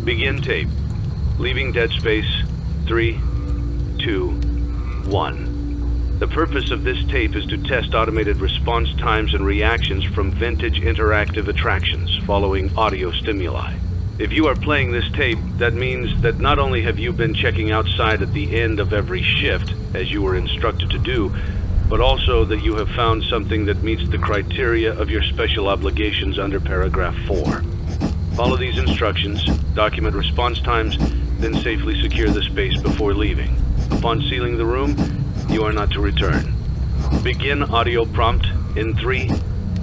Begin tape. Leaving dead space. 3, 2, 1. The purpose of this tape is to test automated response times and reactions from vintage interactive attractions following audio stimuli. If you are playing this tape, that means that not only have you been checking outside at the end of every shift, as you were instructed to do, but also that you have found something that meets the criteria of your special obligations under paragraph 4. Follow these instructions, document response times, then safely secure the space before leaving. Upon sealing the room, you are not to return. Begin audio prompt in 3,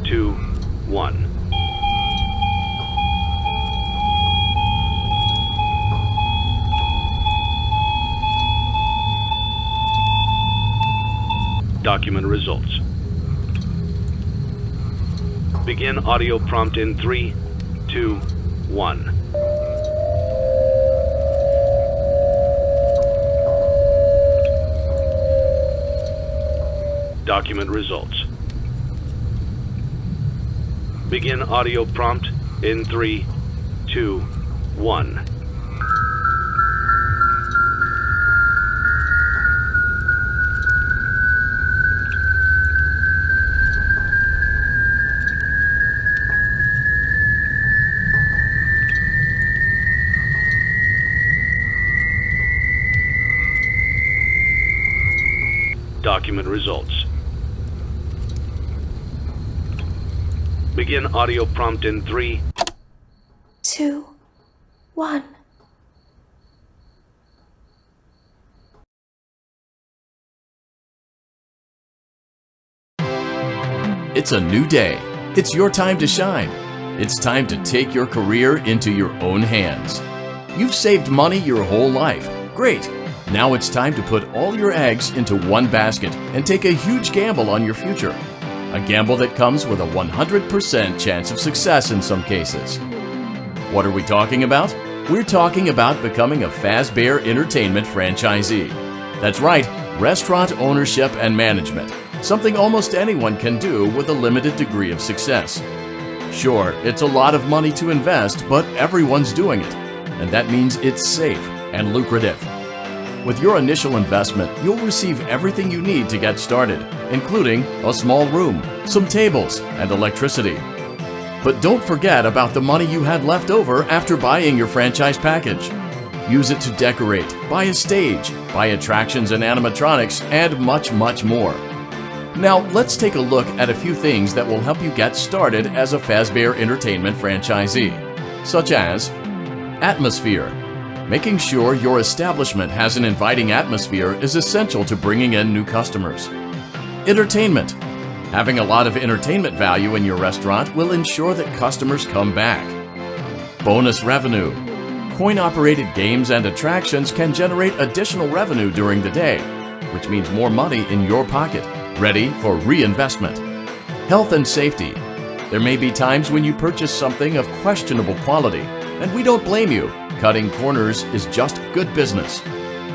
2, 1. Document results. Begin audio prompt in 3, 2, 1. Document results. Begin audio prompt in 3, 2, 1. Document results. Begin audio prompt in 3, 2, 1. It's a new day. It's your time to shine. It's time to take your career into your own hands. You've saved money your whole life. Great. Now it's time to put all your eggs into one basket and take a huge gamble on your future. A gamble that comes with a 100% chance of success in some cases. What are we talking about? We're talking about becoming a Fazbear Entertainment franchisee. That's right, restaurant ownership and management. something almost anyone can do with a limited degree of success. Sure, it's a lot of money to invest, but everyone's doing it, and that means it's safe and lucrative. With your initial investment, you'll receive everything you need to get started, including a small room, some tables, and electricity. But don't forget about the money you had left over after buying your franchise package. Use it to decorate, buy a stage, buy attractions and animatronics, and much, much more. Now, let's take a look at a few things that will help you get started as a Fazbear Entertainment franchisee, such as atmosphere. Making sure your establishment has an inviting atmosphere is essential to bringing in new customers. Entertainment. Having a lot of entertainment value in your restaurant will ensure that customers come back. Bonus revenue. Coin-operated games and attractions can generate additional revenue during the day, which means more money in your pocket, ready for reinvestment. Health and safety. There may be times when you purchase something of questionable quality, and we don't blame you. Cutting corners is just good business.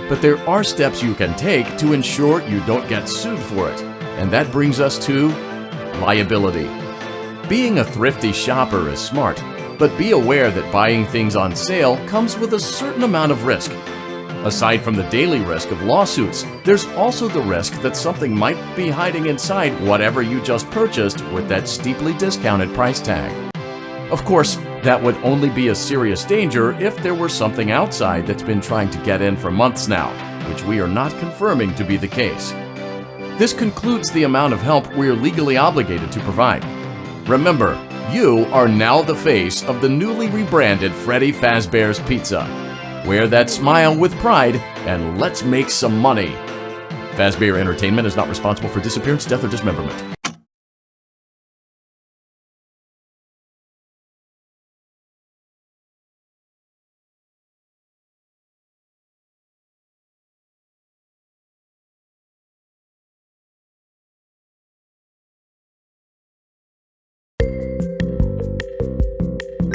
But there are steps you can take to ensure you don't get sued for it, and that brings us to liability. Being a thrifty shopper is smart, but be aware that buying things on sale comes with a certain amount of risk. Aside from the daily risk of lawsuits, there's also the risk that something might be hiding inside whatever you just purchased with that steeply discounted price tag. Of course, that would only be a serious danger if there were something outside that's been trying to get in for months now, which we are not confirming to be the case. This concludes the amount of help we're legally obligated to provide. Remember, you are now the face of the newly rebranded Freddy Fazbear's Pizza. Wear that smile with pride, and let's make some money. Fazbear Entertainment is not responsible for disappearance, death, or dismemberment.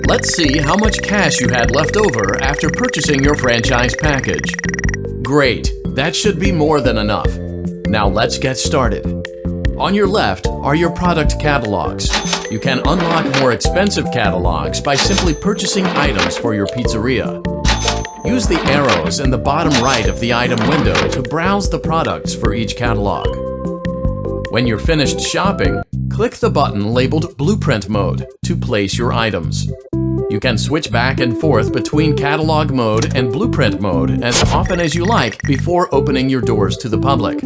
Let's see how much cash you had left over after purchasing your franchise package. Great, that should be more than enough. Now let's get started. On your left are your product catalogs. You can unlock more expensive catalogs by simply purchasing items for your pizzeria. Use the arrows in the bottom right of the item window to browse the products for each catalog. When you're finished shopping, click the button labeled Blueprint Mode to place your items. You can switch back and forth between Catalog Mode and Blueprint Mode as often as you like before opening your doors to the public.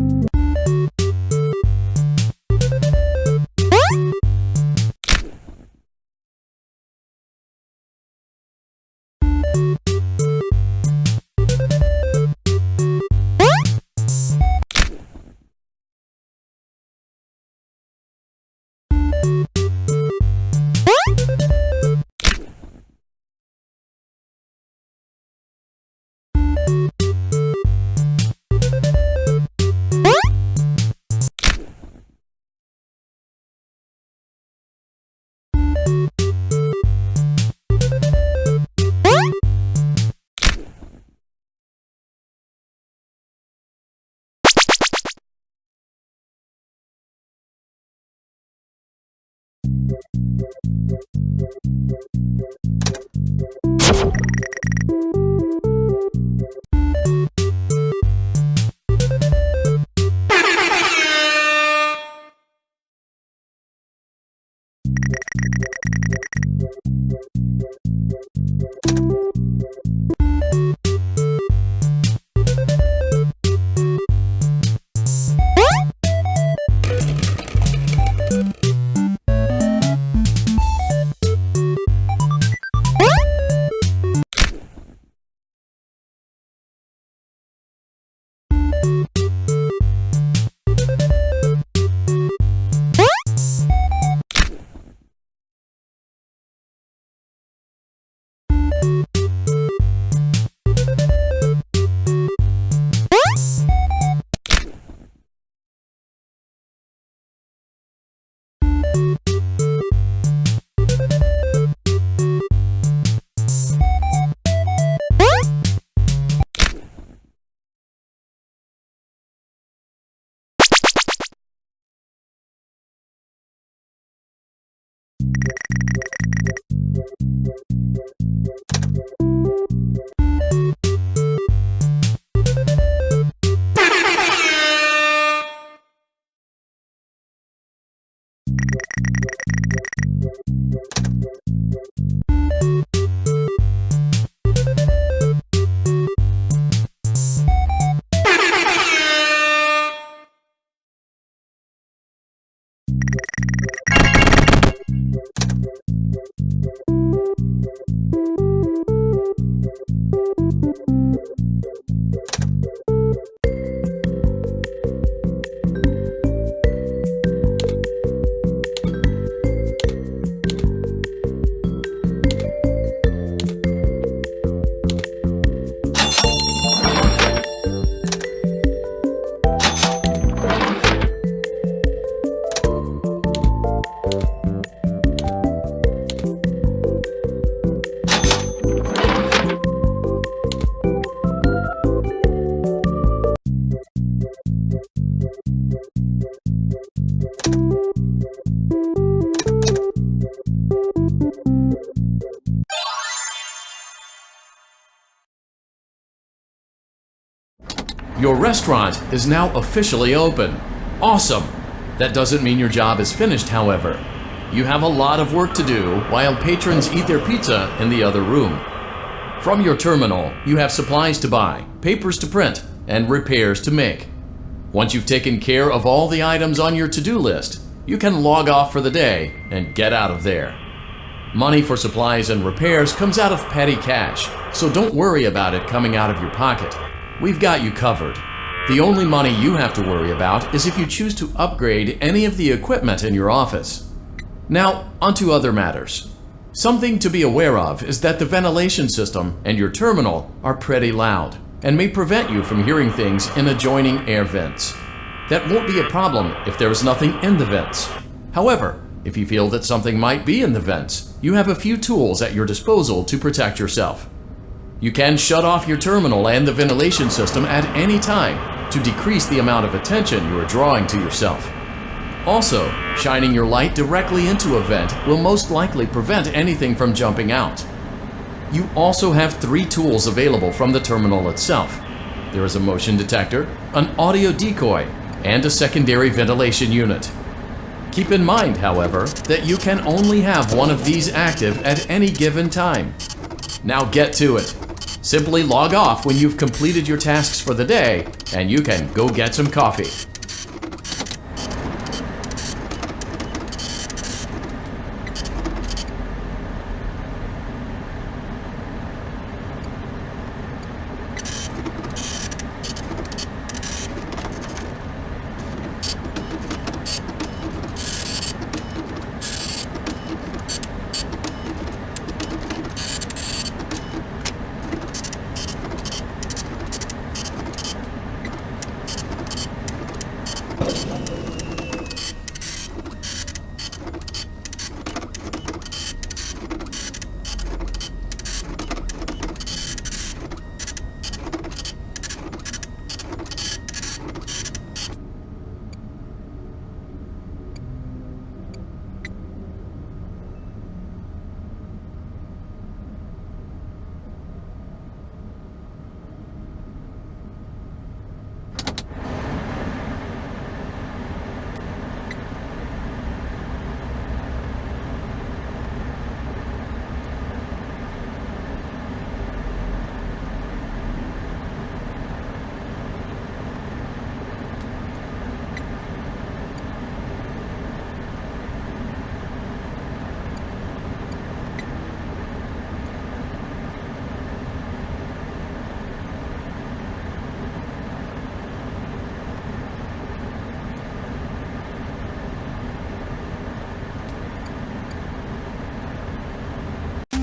Your restaurant is now officially open. Awesome! That doesn't mean your job is finished, however. You have a lot of work to do while patrons eat their pizza in the other room. From your terminal, you have supplies to buy, papers to print, and repairs to make. Once you've taken care of all the items on your to-do list, you can log off for the day and get out of there. Money for supplies and repairs comes out of petty cash, so don't worry about it coming out of your pocket. We've got you covered. The only money you have to worry about is if you choose to upgrade any of the equipment in your office. Now, onto other matters. Something to be aware of is that the ventilation system and your terminal are pretty loud and may prevent you from hearing things in adjoining air vents. That won't be a problem if there is nothing in the vents. However, if you feel that something might be in the vents, you have a few tools at your disposal to protect yourself. You can shut off your terminal and the ventilation system at any time to decrease the amount of attention you are drawing to yourself. Also, shining your light directly into a vent will most likely prevent anything from jumping out. You also have 3 tools available from the terminal itself. There is a motion detector, an audio decoy, and a secondary ventilation unit. Keep in mind, however, that you can only have one of these active at any given time. Now get to it. Simply log off when you've completed your tasks for the day, and you can go get some coffee.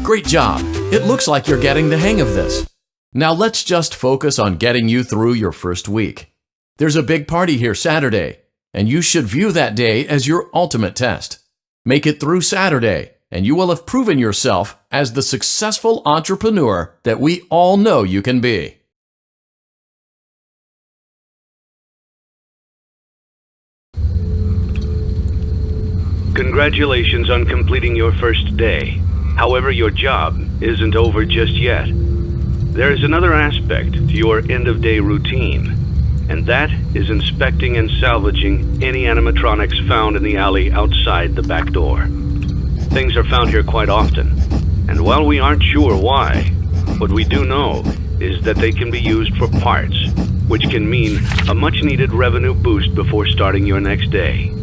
Great job! It looks like you're getting the hang of this. Now let's just focus on getting you through your first week. There's a big party here Saturday, and you should view that day as your ultimate test. Make it through Saturday, and you will have proven yourself as the successful entrepreneur that we all know you can be. Congratulations on completing your first day. However, your job isn't over just yet. There is another aspect to your end-of-day routine, and that is inspecting and salvaging any animatronics found in the alley outside the back door. Things are found here quite often, and while we aren't sure why, what we do know is that they can be used for parts, which can mean a much-needed revenue boost before starting your next day.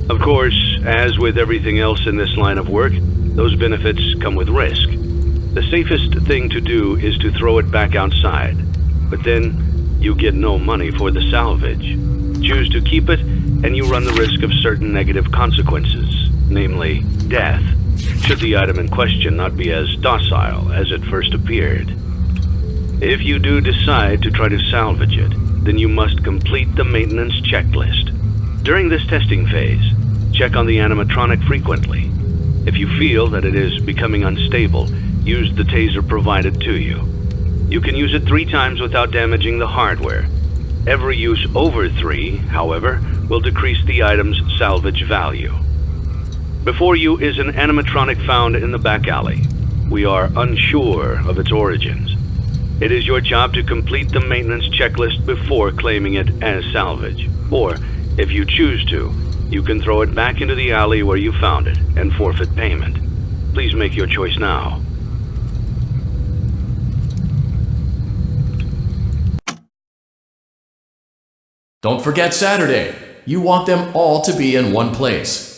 Of course, as with everything else in this line of work, those benefits come with risk. The safest thing to do is to throw it back outside, but then you get no money for the salvage. Choose to keep it, and you run the risk of certain negative consequences, namely death, should the item in question not be as docile as it first appeared. If you do decide to try to salvage it, then you must complete the maintenance checklist. During this testing phase, check on the animatronic frequently. If you feel that it is becoming unstable, use the taser provided to you. You can use it 3 times without damaging the hardware. Every use over 3, however, will decrease the item's salvage value. Before you is an animatronic found in the back alley. We are unsure of its origins. It is your job to complete the maintenance checklist before claiming it as salvage. Or, if you choose to, you can throw it back into the alley where you found it and forfeit payment. Please make your choice now. Don't forget Saturday. You want them all to be in one place.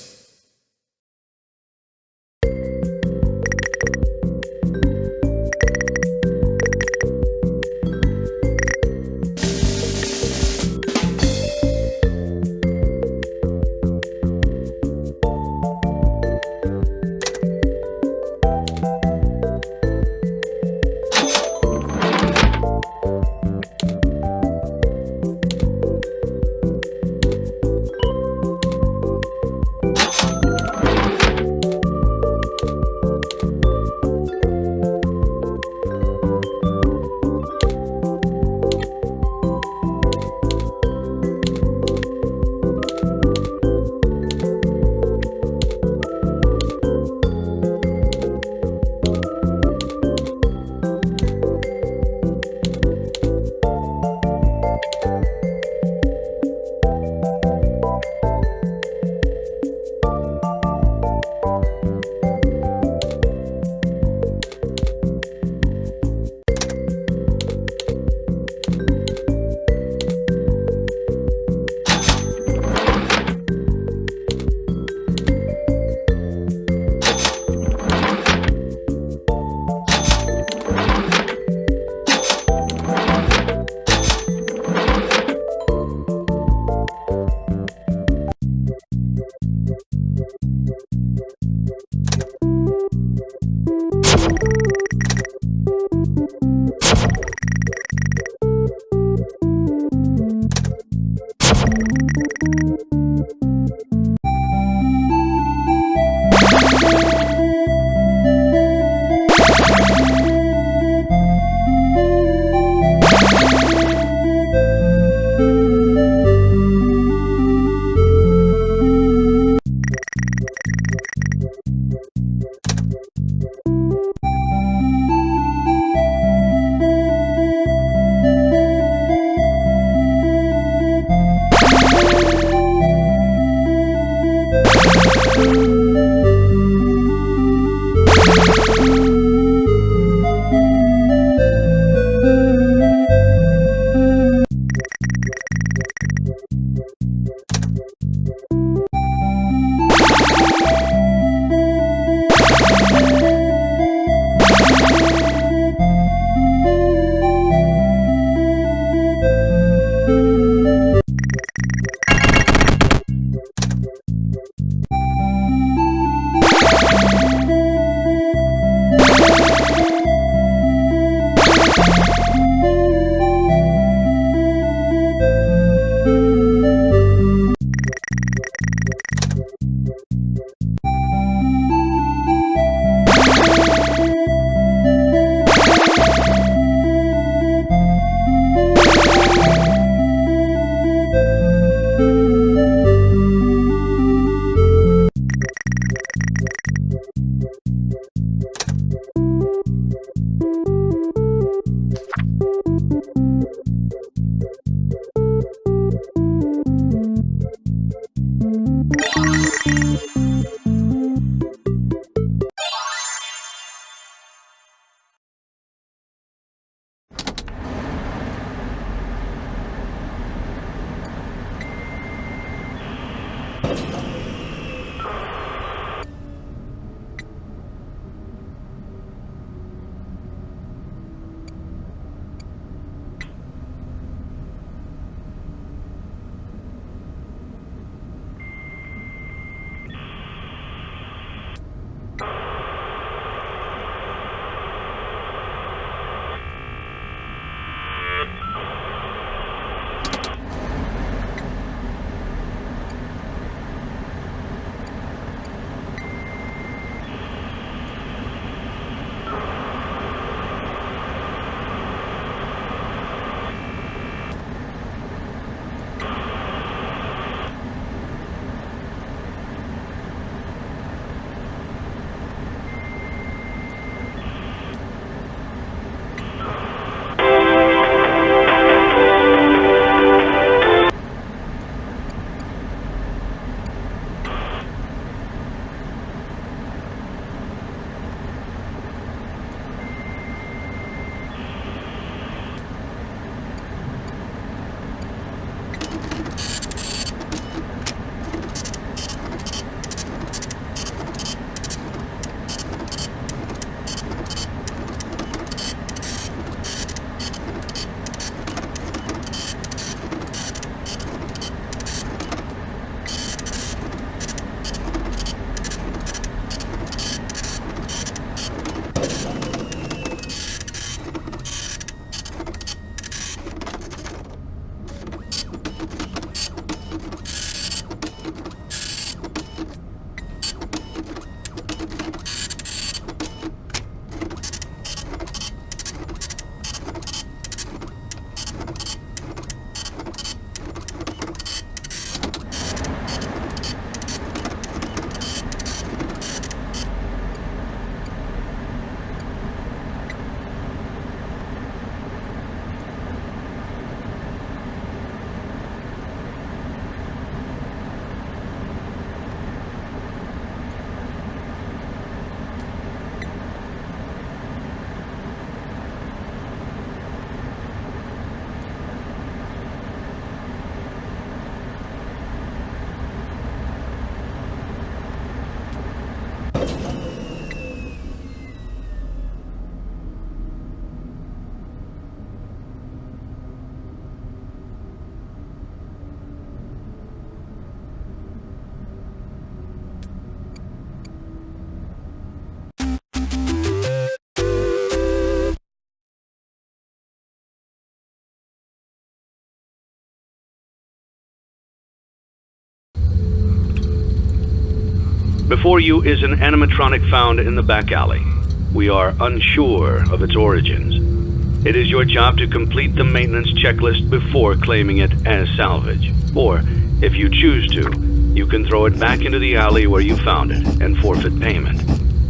Before you is an animatronic found in the back alley. We are unsure of its origins. It is your job to complete the maintenance checklist before claiming it as salvage. Or, if you choose to, you can throw it back into the alley where you found it and forfeit payment.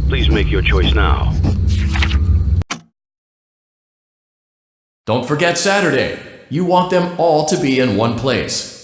Please make your choice now. Don't forget Saturday. You want them all to be in one place.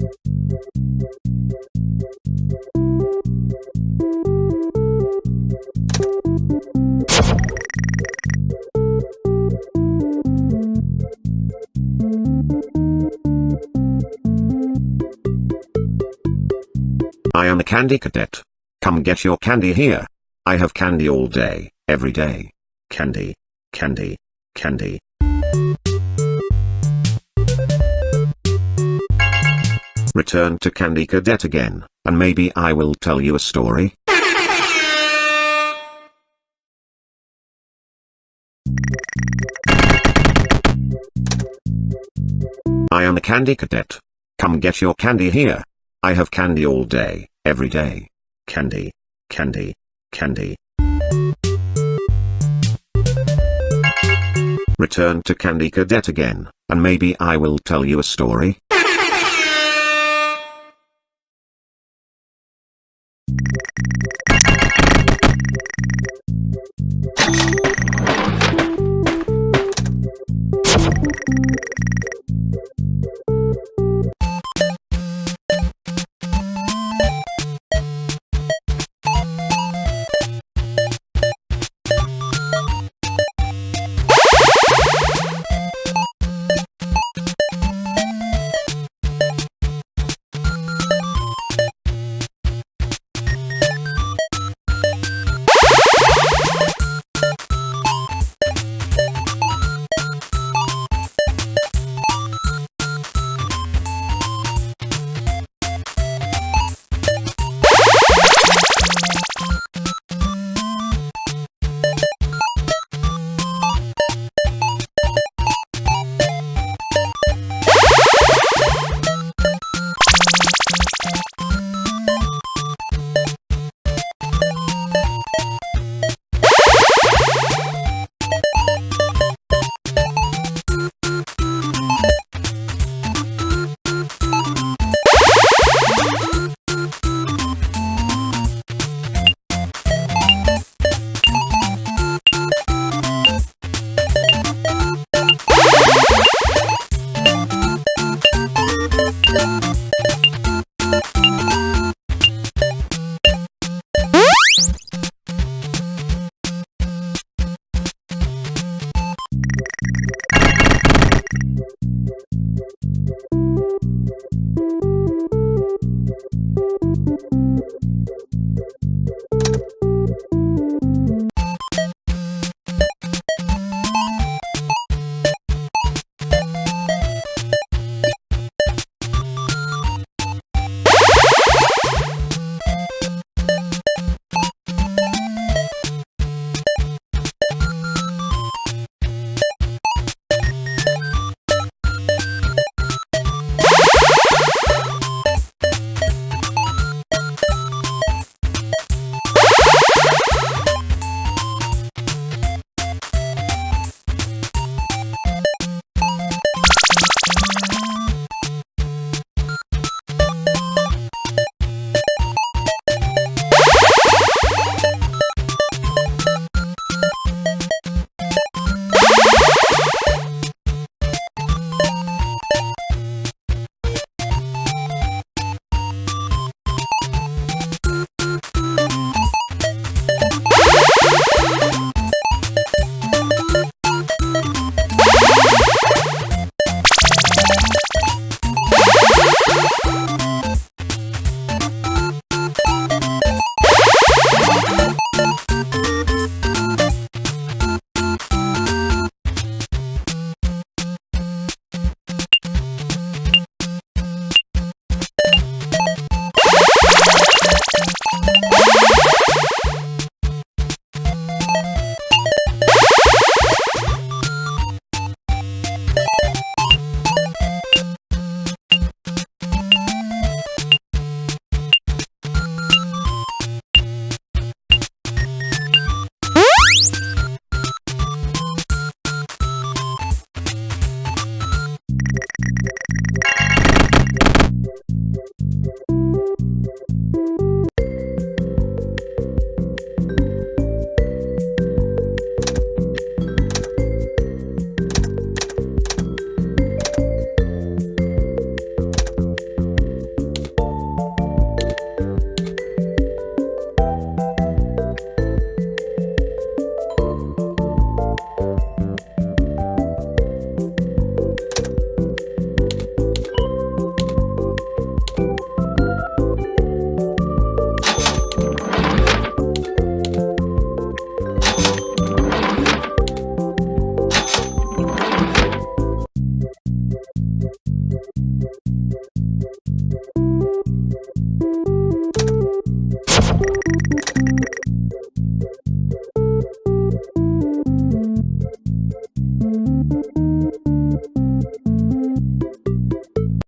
I am a candy cadet. Come get your candy here. I have candy all day, every day. Candy, candy, candy. Return to Candy Cadet again, and maybe I will tell you a story. I am a candy cadet. Come get your candy here. I have candy all day, every day. Candy, candy, candy. Return to Candy Cadet again, and maybe I will tell you a story.